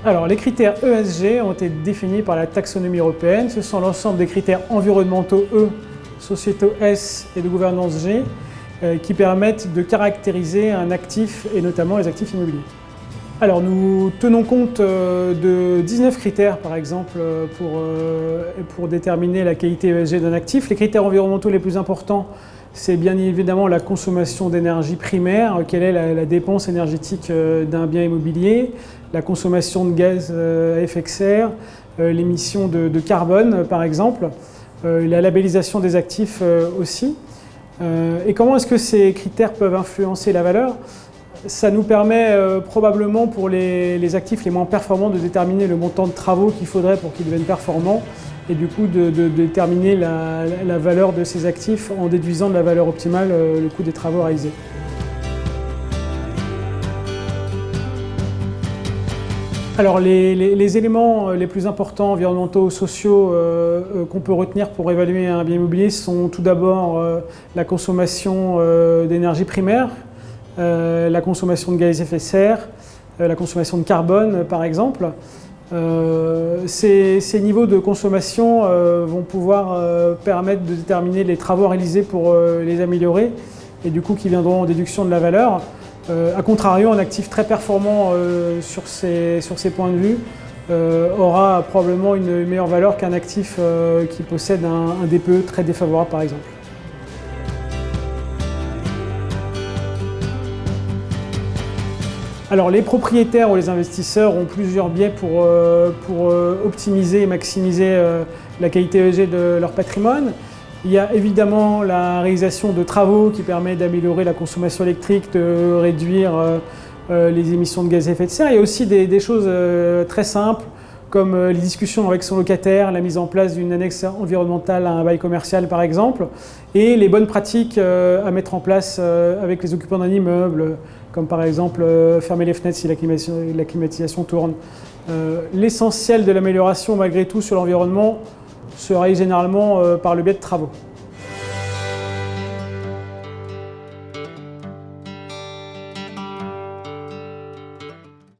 Alors, les critères ESG ont été définis par la taxonomie européenne. Ce sont l'ensemble des critères environnementaux E, sociétaux S et de gouvernance G qui permettent de caractériser un actif et notamment les actifs immobiliers. Alors, nous tenons compte de 19 critères, par exemple, pour déterminer la qualité ESG d'un actif. Les critères environnementaux les plus importants, c'est bien évidemment la consommation d'énergie primaire, quelle est la dépense énergétique d'un bien immobilier, la consommation de gaz à effet de serre, l'émission de carbone par exemple, la labellisation des actifs aussi. Et comment est-ce que ces critères peuvent influencer la valeur ? Ça nous permet probablement pour les actifs les moins performants de déterminer le montant de travaux qu'il faudrait pour qu'ils deviennent performants et du coup de déterminer la valeur de ces actifs en déduisant de la valeur optimale le coût des travaux réalisés. Alors les éléments les plus importants environnementaux, sociaux qu'on peut retenir pour évaluer un bien immobilier sont tout d'abord la consommation d'énergie primaire, la consommation de gaz à effet de serre, la consommation de carbone par exemple. Ces niveaux de consommation vont pouvoir permettre de déterminer les travaux réalisés pour les améliorer et du coup qui viendront en déduction de la valeur. A contrario, un actif très performant sur ces points de vue aura probablement une meilleure valeur qu'un actif qui possède un DPE très défavorable par exemple. Alors les propriétaires ou les investisseurs ont plusieurs biais pour optimiser et maximiser la qualité ESG de leur patrimoine. Il y a évidemment la réalisation de travaux qui permet d'améliorer la consommation électrique, de réduire les émissions de gaz à effet de serre. Il y a aussi des choses très simples comme les discussions avec son locataire, la mise en place d'une annexe environnementale à un bail commercial par exemple, et les bonnes pratiques à mettre en place avec les occupants d'un immeuble, comme par exemple fermer les fenêtres si la climatisation tourne. L'essentiel de l'amélioration malgré tout sur l'environnement se réalise généralement par le biais de travaux.